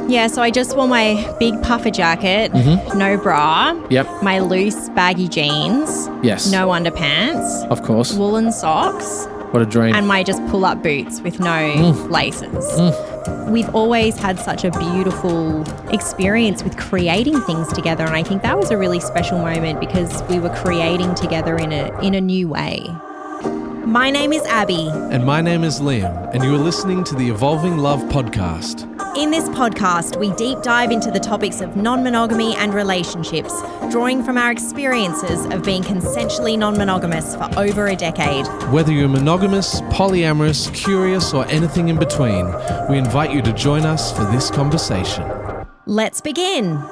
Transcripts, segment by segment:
Yeah, so I just wore my big puffer jacket, no bra. Yep. My loose baggy jeans. Yes. No underpants. Of course. Woolen socks. What a dream. And my just pull-up boots with no laces. We've always had such a beautiful experience with creating things together, and I think that was a really special moment because we were creating together in a new way. My name is Abby. And my name is Liam, and you are listening to the Evolving Love podcast. In this podcast, we deep dive into the topics of non-monogamy and relationships, drawing from our experiences of being consensually non-monogamous for over a decade. Whether you're monogamous, polyamorous, curious, or anything in between, we invite you to join us for this conversation. Let's begin.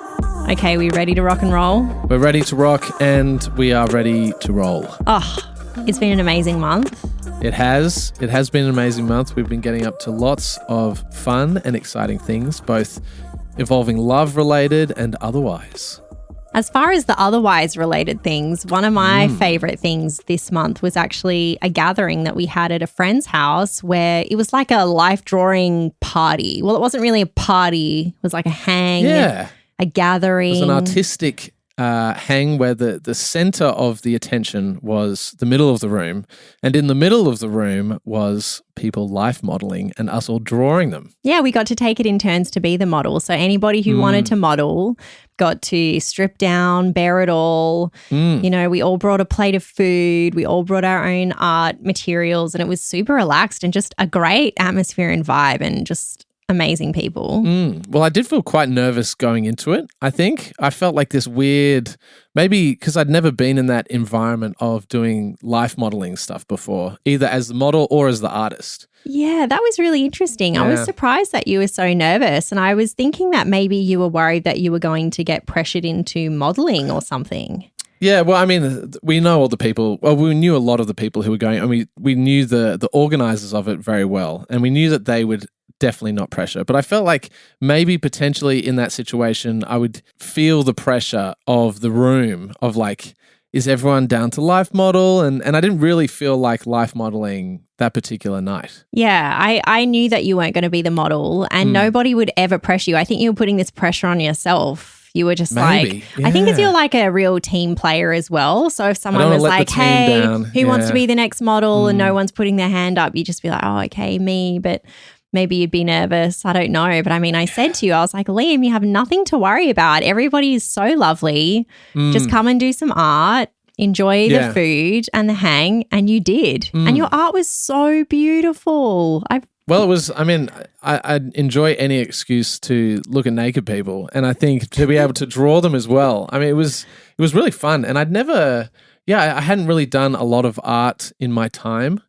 Okay, we ready to rock and roll? We're ready to rock and we are ready to roll. Oh, it's been an amazing month. It has been an amazing month. We've been getting up to lots of fun and exciting things, both evolving love related and otherwise. As far as the otherwise related things, one of my favorite things this month was actually a gathering that we had at a friend's house where it was like a life drawing party. Well, it wasn't really a party. It was like a hang, a gathering. It was an artistic hang where the center of the attention was the middle of the room, and in the middle of the room was people life modeling and us all drawing them. Yeah, we got to take it in turns to be the model. So anybody who wanted to model got to strip down, bear it all. You know, we all brought a plate of food. We all brought our own art materials, and it was super relaxed and just a great atmosphere and vibe and just amazing people. Well, I did feel quite nervous going into it, I think. I felt like this weird, maybe because I'd never been in that environment of doing life modeling stuff before, either as the model or as the artist. Yeah, that was really interesting. I was surprised that you were so nervous, and I was thinking that maybe you were worried that you were going to get pressured into modeling or something. Yeah, well, I mean, we know all the people. Well, we knew a lot of the people who were going, and we knew the organizers of it very well, and we knew that they would definitely not pressure. But I felt like maybe potentially in that situation, I would feel the pressure of the room of like, is everyone down to life model? And I didn't really feel like life modeling that particular night. Yeah, I knew that you weren't going to be the model, and nobody would ever pressure you. I think you were putting this pressure on yourself. You were just Maybe, I think because you're like a real team player as well. So if someone was like, hey, who wants to be the next model, and no one's putting their hand up, you just be like, oh, okay, me. But maybe you'd be nervous. I don't know. But I mean, I said to you, I was like, Liam, you have nothing to worry about. Everybody is so lovely. Just come and do some art, enjoy the food and the hang. And you did. And your art was so beautiful. Well, it was, I mean, I'd enjoy any excuse to look at naked people. And I think to be able to draw them as well. I mean, it was really fun. And I hadn't really done a lot of art in my time.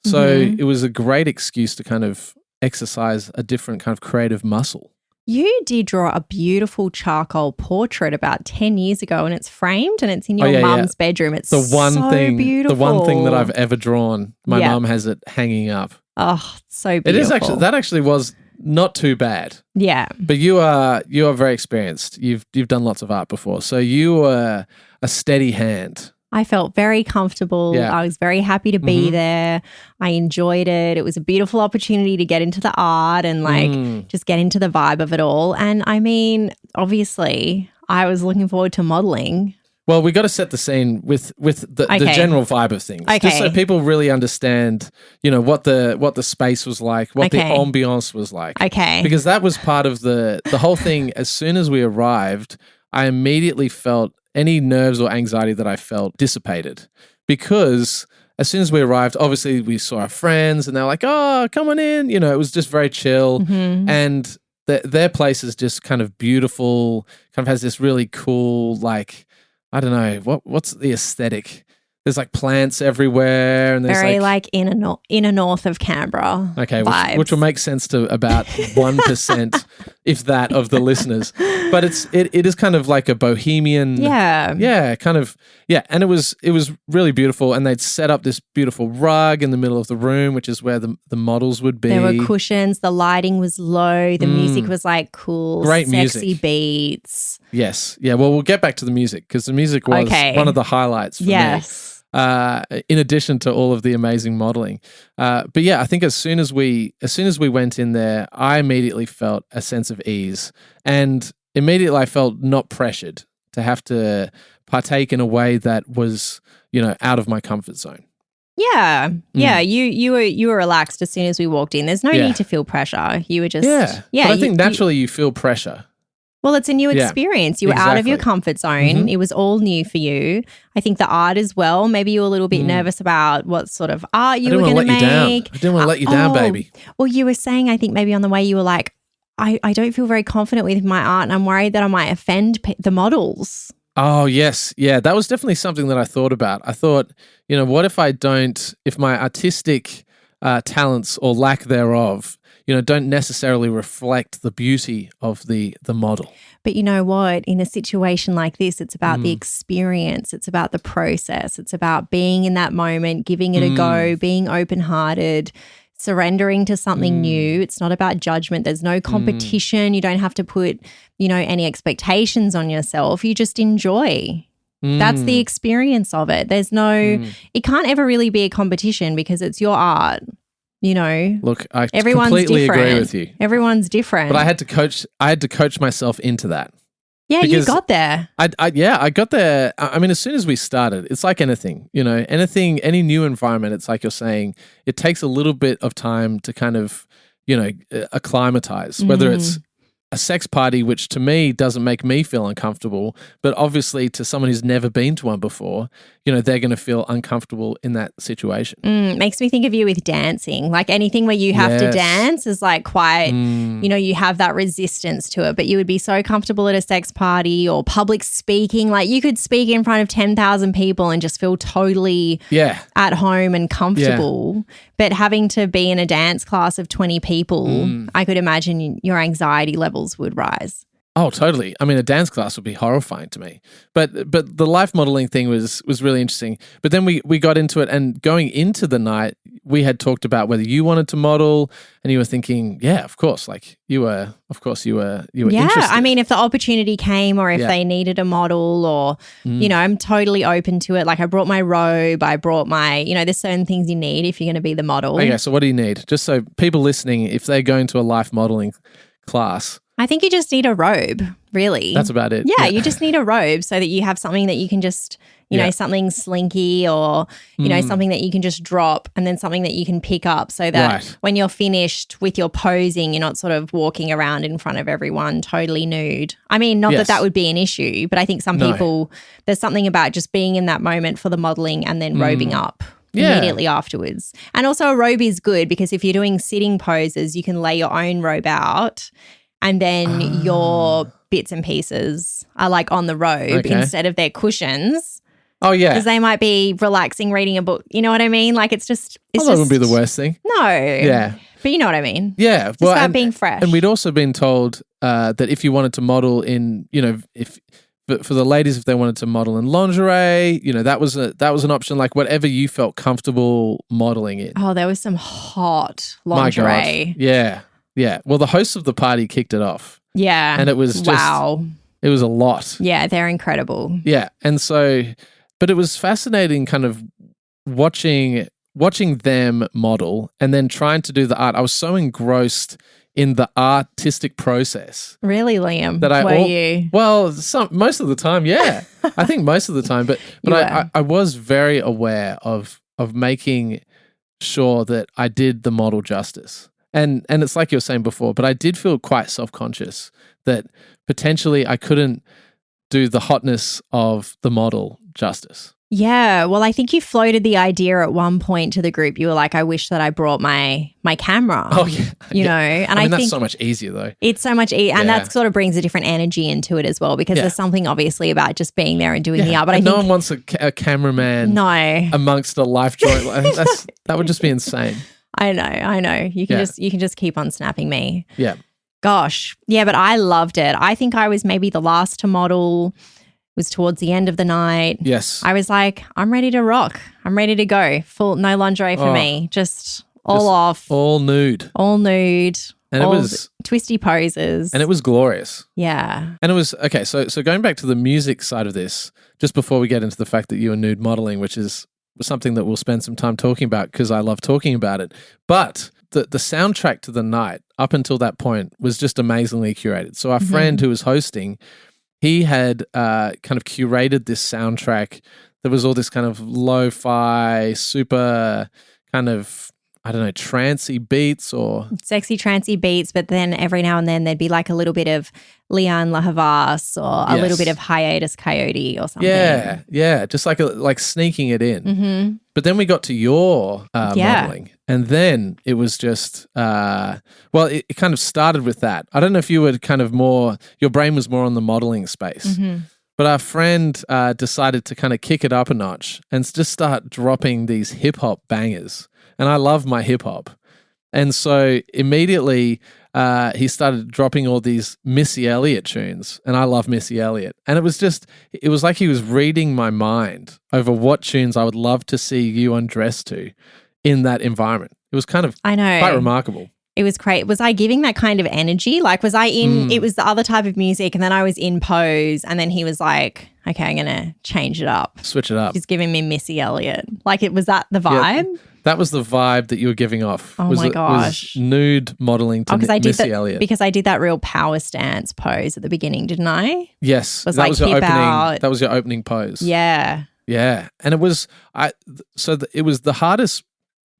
So it was a great excuse to kind of exercise a different kind of creative muscle. You did draw a beautiful charcoal portrait about 10 years ago, and it's framed and it's in your mum's bedroom. It's beautiful. The one thing that I've ever drawn. My mum has it hanging up. Oh, so beautiful. It is that actually was not too bad. Yeah. But you are very experienced. You've done lots of art before. So you were a steady hand. I felt very comfortable. Yeah. I was very happy to be there. I enjoyed it. It was a beautiful opportunity to get into the art and just get into the vibe of it all. And I mean, obviously, I was looking forward to modeling. Well, we got to set the scene with the general vibe of things, just so people really understand, you know, what the space was like, what the ambiance was like. Okay. Because that was part of the whole thing. As soon as we arrived, I immediately felt any nerves or anxiety that I felt dissipated, because as soon as we arrived, obviously we saw our friends and they're like, oh, come on in. You know, it was just very chill. And their place is just kind of beautiful, kind of has this really cool, like, I don't know, what's the aesthetic? There's like plants everywhere, and there's very like inner north of Canberra. Okay, which will make sense to about 1%, if that, of the listeners. But it is kind of like a bohemian, and it was really beautiful. And they'd set up this beautiful rug in the middle of the room, which is where the models would be. There were cushions. The lighting was low. The music was like cool, great sexy music beats. Yes, yeah. Well, we'll get back to the music because the music was one of the highlights for me. in addition to all of the amazing modeling. But yeah, I think as soon as we went in there, I immediately felt a sense of ease, and immediately I felt not pressured to have to partake in a way that was, out of my comfort zone. Yeah. Yeah. You were relaxed as soon as we walked in. There's no need to feel pressure. You were just But I think naturally you feel pressure. Well, it's a new experience. You were out of your comfort zone. Mm-hmm. It was all new for you. I think the art as well. Maybe you were a little bit nervous about what sort of art you were going to make. I didn't want to let you down, baby. Well, you were saying, I think maybe on the way you were like, I don't feel very confident with my art and I'm worried that I might offend the models. Oh, yes. Yeah, that was definitely something that I thought about. I thought, what if if my artistic talents or lack thereof, don't necessarily reflect the beauty of the model. But you know what? In a situation like this, it's about the experience. It's about the process. It's about being in that moment, giving it a go, being open-hearted, surrendering to something new. It's not about judgment. There's no competition. You don't have to put, any expectations on yourself. You just enjoy. That's the experience of it. There's no, it can't ever really be a competition because it's your art. Look, I everyone's completely different. agree with you. Everyone's different. But I had to coach myself into that. Yeah, you got there. I got there. I mean, as soon as we started, it's like anything, any new environment, it's like you're saying, it takes a little bit of time to kind of, acclimatize, whether it's a sex party, which to me doesn't make me feel uncomfortable, but obviously to someone who's never been to one before, they're going to feel uncomfortable in that situation. Makes me think of you with dancing. Like anything where you have to dance is like quite, you have that resistance to it, but you would be so comfortable at a sex party or public speaking. Like you could speak in front of 10,000 people and just feel totally at home and comfortable. Yeah. But having to be in a dance class of 20 people, I could imagine your anxiety levels would rise. Oh, totally. I mean, a dance class would be horrifying to me. But the life modeling thing was really interesting. But then we got into it, and going into the night, we had talked about whether you wanted to model, and you were thinking, yeah, of course. Like you were interested. Yeah, I mean, if the opportunity came or if they needed a model or, I'm totally open to it. Like I brought my robe, I brought my, there's certain things you need if you're going to be the model. Okay, so what do you need? Just so people listening, if they're going to a life modeling class, I think you just need a robe, really. That's about it. Yeah, you just need a robe so that you have something that you can just, something slinky or, something that you can just drop and then something that you can pick up so that when you're finished with your posing, you're not sort of walking around in front of everyone totally nude. I mean, not that would be an issue, but I think some people, there's something about just being in that moment for the modeling and then robing up. Immediately afterwards. And also a robe is good because if you're doing sitting poses, you can lay your own robe out and then your bits and pieces are like on the robe instead of their cushions. Oh, yeah. Because they might be relaxing reading a book. You know what I mean? Like it's just... that wouldn't be the worst thing. No. Yeah. But you know what I mean? Yeah. It's about being fresh. And we'd also been told that if you wanted to model in, But for the ladies, if they wanted to model in lingerie, that was an option. Like whatever you felt comfortable modeling in. Oh, there was some hot lingerie. My God. Yeah, yeah. Well, the hosts of the party kicked it off. Yeah, and it was just It was a lot. Yeah, they're incredible. Yeah, and so, but it was fascinating, kind of watching them model and then trying to do the art. I was so engrossed in the artistic process. Really, Liam? You? Well, most of the time, yeah. I think most of the time, but I was very aware of making sure that I did the model justice. And it's like you were saying before, but I did feel quite self-conscious that potentially I couldn't do the hotness of the model justice. Yeah, well, I think you floated the idea at one point to the group. You were like, I wish that I brought my camera. Oh, yeah. And I mean, that's think so much easier though. It's so much easier. And that sort of brings a different energy into it as well because there's something obviously about just being there and doing the art. But no one wants a cameraman amongst a life joint. That would just be insane. I know. You can just keep on snapping me. Yeah. Gosh. Yeah, but I loved it. I think I was maybe the last to model. It was towards the end of the night. Yes. I was like, I'm ready to rock. I'm ready to go. Full, no lingerie for me. Just off. All nude. All nude. And it was twisty poses. And it was glorious. Yeah. And it was, okay, so going back to the music side of this, just before we get into the fact that you were nude modeling, which is something that we'll spend some time talking about because I love talking about it. But the soundtrack to the night up until that point was just amazingly curated. So our friend who was hosting, he had kind of curated this soundtrack. There was all this kind of lo-fi, super kind of, I don't know, trancey beats or... Sexy trancey beats, but then every now and then there'd be like a little bit of Leon La Havas or a little bit of Hiatus Coyote or something. Yeah. Just like sneaking it in. But then we got to your modeling, and then it was just... it kind of started with that. I don't know if you were kind of more... Your brain was more on the modeling space. But our friend decided to kind of kick it up a notch and just start dropping these hip-hop bangers. And I love my hip-hop. And so immediately he started dropping all these Missy Elliott tunes. And I love Missy Elliott. And it was like he was reading my mind over what tunes I would love to see you undress to in that environment. It was kind of quite remarkable. It was great. Was I giving that kind of energy? Like, was I in, it was the other type of music, and then I was in pose, and then he was like, okay, I'm going to change it up. Switch it up. He's giving me Missy Elliott. Like, was that the vibe? Yeah, that was the vibe that you were giving off. Oh my gosh. Was nude modeling to Missy Elliott. Because I did that real power stance pose at the beginning, didn't I? Yes. That was your opening pose. Yeah. Yeah. And it was, it was the hardest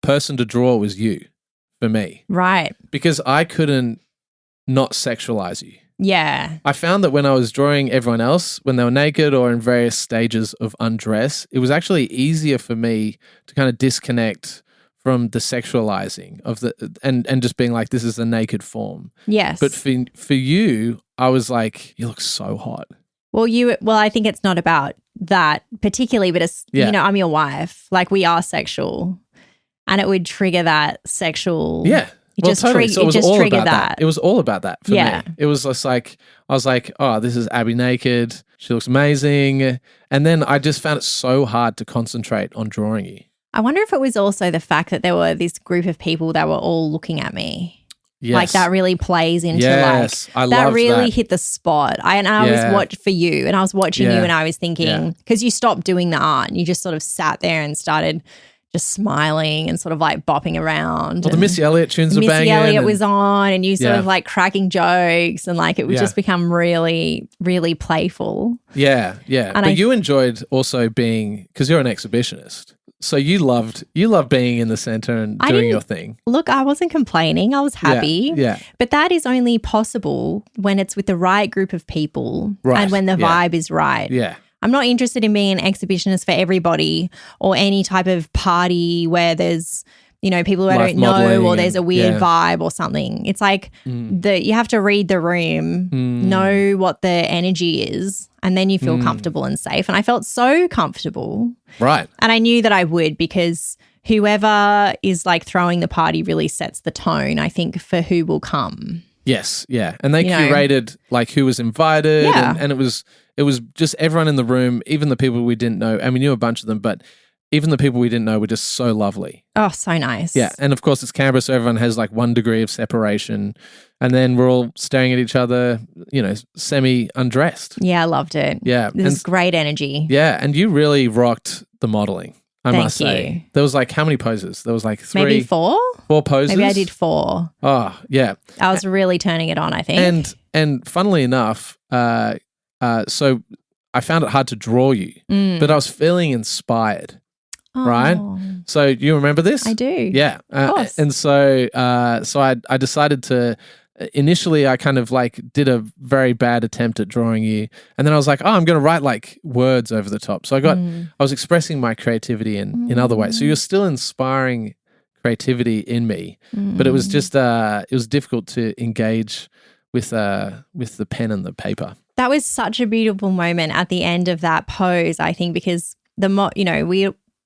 person to draw was you. For me. Right. Because I couldn't not sexualize you. Yeah. I found that when I was drawing everyone else, when they were naked or in various stages of undress, it was actually easier for me to kind of disconnect from the sexualizing of and just being like, this is a naked form. Yes. But for you, I was like, you look so hot. Well, I think it's not about that particularly, but it's, I'm your wife. Like, we are sexual. And it would trigger that sexual. Yeah. Totally. So it was all about that. It was all about that for me. It was just like, I was like, oh, this is Abby naked. She looks amazing. And then I just found it so hard to concentrate on drawing you. I wonder if it was also the fact that there were this group of people that were all looking at me. Yes. Like, that really plays into that really hit the spot. I was watching for you, and I was watching you, and I was thinking, because you stopped doing the art and you just sort of sat there and started just smiling and sort of like bopping around. Well, the Missy Elliott tunes were banging. Missy Elliott was on, and you sort of like cracking jokes, and like it would just become really, really playful. Yeah. But you enjoyed also being, because you're an exhibitionist. So you loved being in the center and doing your thing. Look, I wasn't complaining. I was happy. Yeah. But that is only possible when it's with the right group of people and when the vibe is right. Yeah. I'm not interested in being an exhibitionist for everybody or any type of party where there's, people who I don't know, or there's a weird vibe or something. It's like you have to read the room, know what the energy is, and then you feel comfortable and safe. And I felt so comfortable. Right. And I knew that I would, because whoever is like throwing the party really sets the tone, I think, for who will come. Yes, yeah. And they curated like who was invited, and it was just everyone in the room, even the people we didn't know. And we knew a bunch of them, but even the people we didn't know were just so lovely. Oh, so nice. Yeah. And of course it's Canberra, so everyone has like 1 degree of separation. And then we're all staring at each other, semi-undressed. Yeah, I loved it. Yeah. It was great energy. Yeah. And you really rocked the modeling, I must say. You. There was like how many poses? There was like 3. Maybe 4? 4 poses? Maybe I did 4. Oh, yeah. I was really turning it on, I think. And funnily enough, so I found it hard to draw you, but I was feeling inspired. Right? So you remember this? I do. Yeah. Of course. And so I decided to, initially I kind of like did a very bad attempt at drawing you. And then I was like, I'm going to write like words over the top. So I was expressing my creativity in other ways. So you're still inspiring creativity in me, but it was just, it was difficult to engage with the pen and the paper. That was such a beautiful moment at the end of that pose, I think, because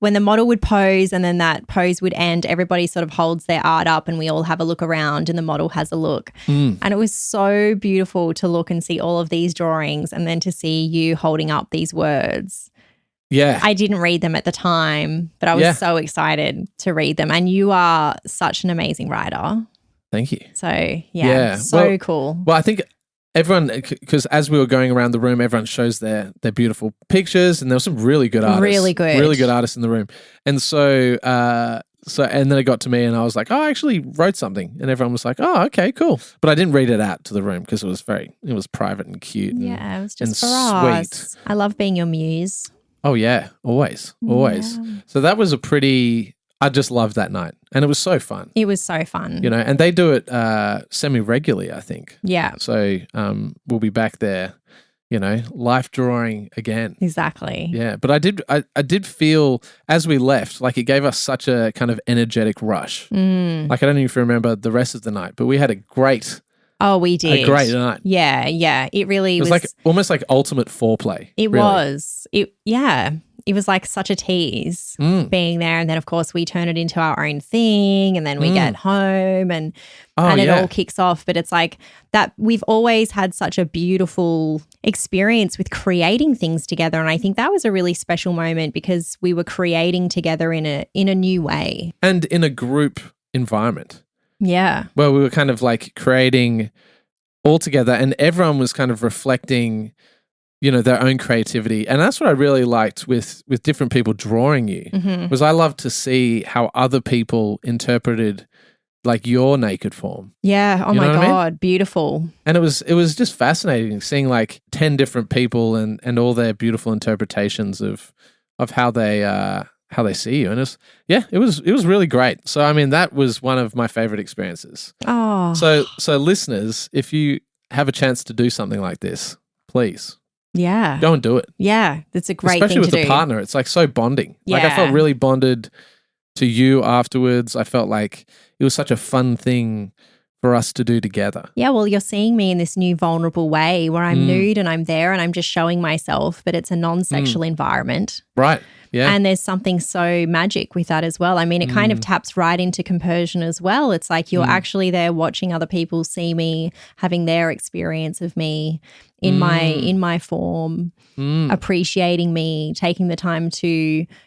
when the model would pose and then that pose would end, everybody sort of holds their art up and we all have a look around and the model has a look. And it was so beautiful to look and see all of these drawings and then to see you holding up these words. Yeah. I didn't read them at the time, but I was so excited to read them. And you are such an amazing writer. Thank you. So, so cool. Well, I think everyone, because as we were going around the room, everyone shows their beautiful pictures, and there were some really good artists. Really good artists in the room. And so and then it got to me and I was like, oh, I actually wrote something. And everyone was like, oh, okay, cool. But I didn't read it out to the room because it was private and cute. Yeah, it was just for us. Sweet. I love being your muse. Oh, yeah. Always. Yeah. So that was I just loved that night. And it was so fun. It was so fun. You know, and they do it semi-regularly, I think. Yeah. So we'll be back there, you know, life drawing again. Exactly. Yeah. But I did feel as we left, like it gave us such a kind of energetic rush. Like I don't even remember the rest of the night, but we had a great we did. A great night. Yeah. It really was like almost like ultimate foreplay. It really was. It was like such a tease being there. And then, of course, we turn it into our own thing and then we get home and it all kicks off. But it's like that we've always had such a beautiful experience with creating things together. And I think that was a really special moment because we were creating together in a new way. And in a group environment. Yeah. Well, we were kind of like creating all together and everyone was kind of reflecting, you know, their own creativity. And that's what I really liked with different people drawing you was I loved to see how other people interpreted like your naked form. Yeah. Oh my God. I mean? Beautiful. And it was just fascinating seeing like 10 different people and all their beautiful interpretations of how they see you. And it was really great. So, I mean, that was one of my favorite experiences. Oh. So listeners, if you have a chance to do something like this, please. Yeah. Go and do it. Yeah. That's a great thing to do. Especially with a partner. It's like so bonding. Yeah. Like I felt really bonded to you afterwards. I felt like it was such a fun thing for us to do together. Yeah, well, you're seeing me in this new vulnerable way where I'm nude and I'm there and I'm just showing myself, but it's a non-sexual environment. Right. Yeah. And there's something so magic with that as well. I mean, it kind of taps right into compersion as well. It's like you're actually there watching other people see me, having their experience of me in my form, appreciating me, taking the time to,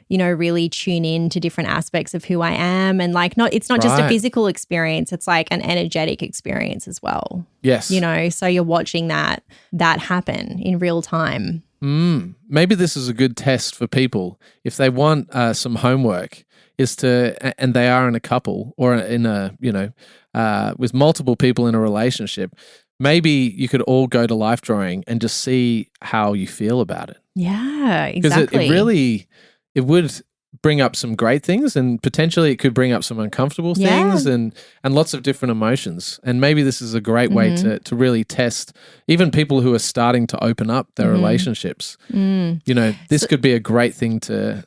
you know, really tune in to different aspects of who I am. And like it's not just a physical experience, it's like an energetic experience as well. Yes. You know, so you're watching that happen in real time. Maybe this is a good test for people if they want some homework and they are in a couple or in a, you know, with multiple people in a relationship. Maybe you could all go to life drawing and just see how you feel about it. Yeah, exactly. Because it would bring up some great things and potentially it could bring up some uncomfortable things and lots of different emotions. And maybe this is a great way to really test even people who are starting to open up their relationships. You know, this could be a great thing to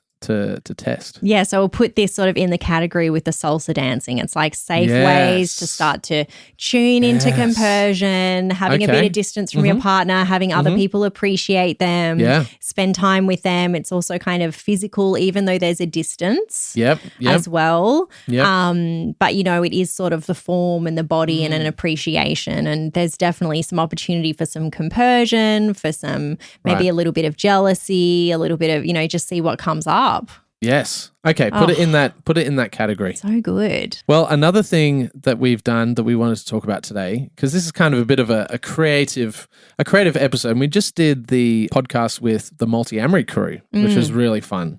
test. Yeah, so we'll put this sort of in the category with the salsa dancing. It's like safe ways to start to tune into compersion, having a bit of distance from your partner, having other people appreciate them, spend time with them. It's also kind of physical, even though there's a distance as well. But, you know, it is sort of the form and the body and an appreciation. And there's definitely some opportunity for some compersion, for some maybe a little bit of jealousy, a little bit of, you know, just see what comes up. Yes. Okay. Put it in that category. So good. Well, another thing that we've done that we wanted to talk about today, because this is kind of a bit of a creative episode. And we just did the podcast with the Multi-Amory crew, which was really fun.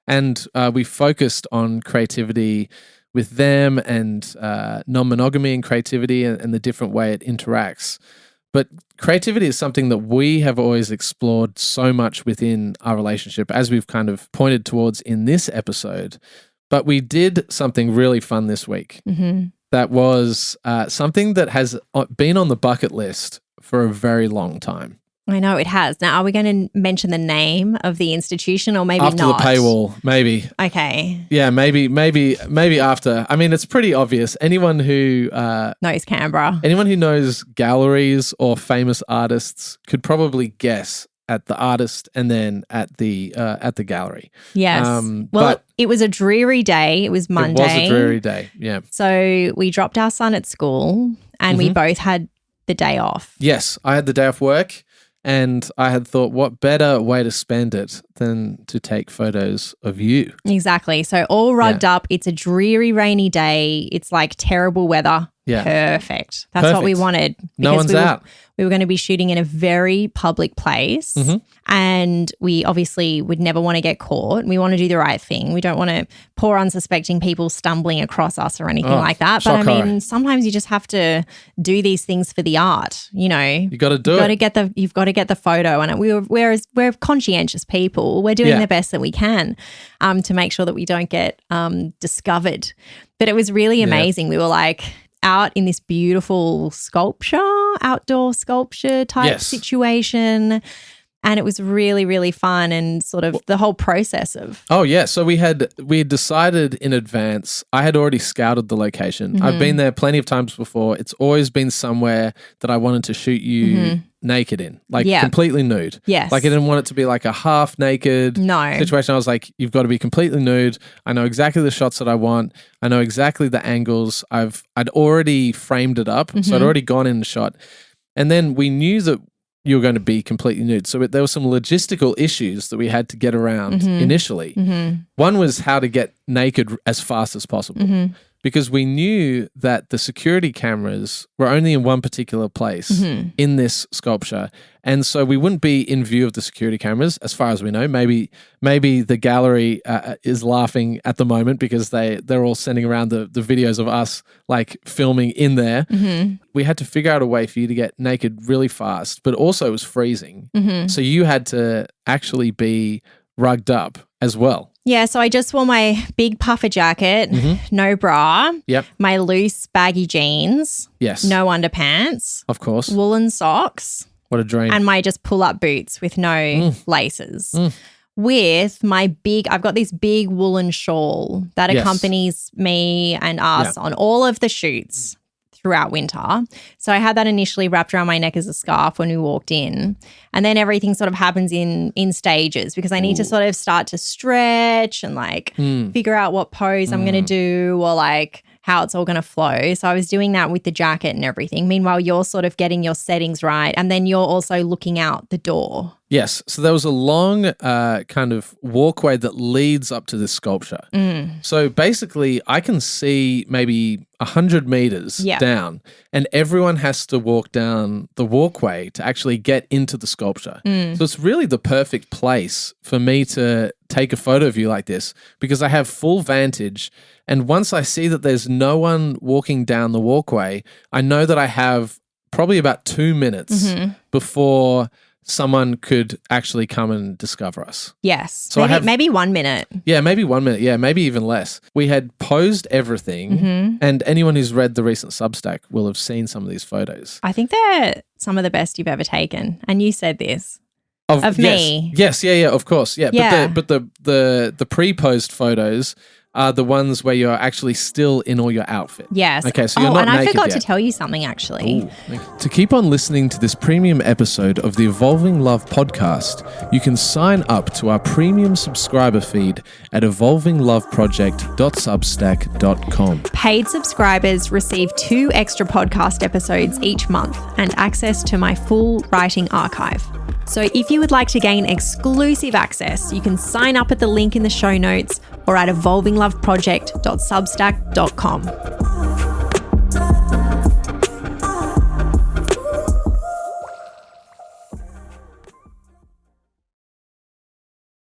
And we focused on creativity with them and non-monogamy and creativity and the different way it interacts. But creativity is something that we have always explored so much within our relationship, as we've kind of pointed towards in this episode. But we did something really fun this week that was something that has been on the bucket list for a very long time. I know it has. Now, are we going to mention the name of the institution or maybe after not? After the paywall, maybe. Okay. Yeah, maybe after. I mean, it's pretty obvious. Anyone who knows Canberra. Anyone who knows galleries or famous artists could probably guess at the artist and then at the gallery. Yes. But it was a dreary day. It was Monday. It was a dreary day, yeah. So we dropped our son at school and we both had the day off. Yes, I had the day off work. And I had thought, what better way to spend it than to take photos of you? Exactly. So all rugged up. It's a dreary, rainy day. It's like terrible weather. Yeah. Perfect. That's what we wanted. No one's out. We were going to be shooting in a very public place, and we obviously would never want to get caught. We want to do the right thing. We don't want to poor unsuspecting people stumbling across us or anything like that. But I mean, sometimes you just have to do these things for the art, you know. You got to do it. You've got to get the photo, and we're conscientious people. We're doing the best that we can to make sure that we don't get discovered. But it was really amazing. We were like out in this beautiful outdoor sculpture type situation. And it was really, really fun, and sort of the whole process of. Oh, yeah. So we had decided in advance. I had already scouted the location. I've been there plenty of times before. It's always been somewhere that I wanted to shoot you naked in, like completely nude. Yes. Like I didn't want it to be like a half naked situation. I was like, you've got to be completely nude. I know exactly the shots that I want. I know exactly the angles. I'd already framed it up. So I'd already gone in the shot. And then we knew that you were going to be completely nude. So there were some logistical issues that we had to get around initially. One was how to get naked as fast as possible because we knew that the security cameras were only in one particular place in this sculpture. And so we wouldn't be in view of the security cameras as far as we know. Maybe the gallery is laughing at the moment because they're all sending around the videos of us like filming in there. We had to figure out a way for you to get naked really fast, but also it was freezing. So you had to actually be rugged up as well. Yeah, so I just wore my big puffer jacket, no bra, my loose baggy jeans, no underpants, of course, woolen socks. What a dream. And my just pull-up boots with no laces. With I've got this big woolen shawl that accompanies me and us on all of the shoots throughout winter. So I had that initially wrapped around my neck as a scarf when we walked in. And then everything sort of happens in stages because I need to sort of start to stretch and like figure out what pose I'm going to do or like how it's all going to flow. So I was doing that with the jacket and everything. Meanwhile, you're sort of getting your settings right. And then you're also looking out the door. Yes. So there was a long kind of walkway that leads up to this sculpture. So basically, I can see maybe 100 meters down, and everyone has to walk down the walkway to actually get into the sculpture. So it's really the perfect place for me to take a photo of you like this because I have full vantage. And once I see that there's no one walking down the walkway, I know that I have probably about 2 minutes before someone could actually come and discover us. Yes. So maybe 1 minute. Yeah, maybe 1 minute. Yeah, maybe even less. We had posed everything, and anyone who's read the recent Substack will have seen some of these photos. I think they're some of the best you've ever taken. And you said this. Of me. Yes, yeah, of course. Yeah. But the pre-posed photos are the ones where you're actually still in all your outfit. Yes. Okay, so you're not naked and I forgot yet. to tell you something, actually. To keep on listening to this premium episode of the Evolving Love podcast, you can sign up to our premium subscriber feed at evolvingloveproject.substack.com. Paid subscribers receive 2 extra podcast episodes each month and access to my full writing archive. So if you would like to gain exclusive access, you can sign up at the link in the show notes or at evolvingloveproject.substack.com.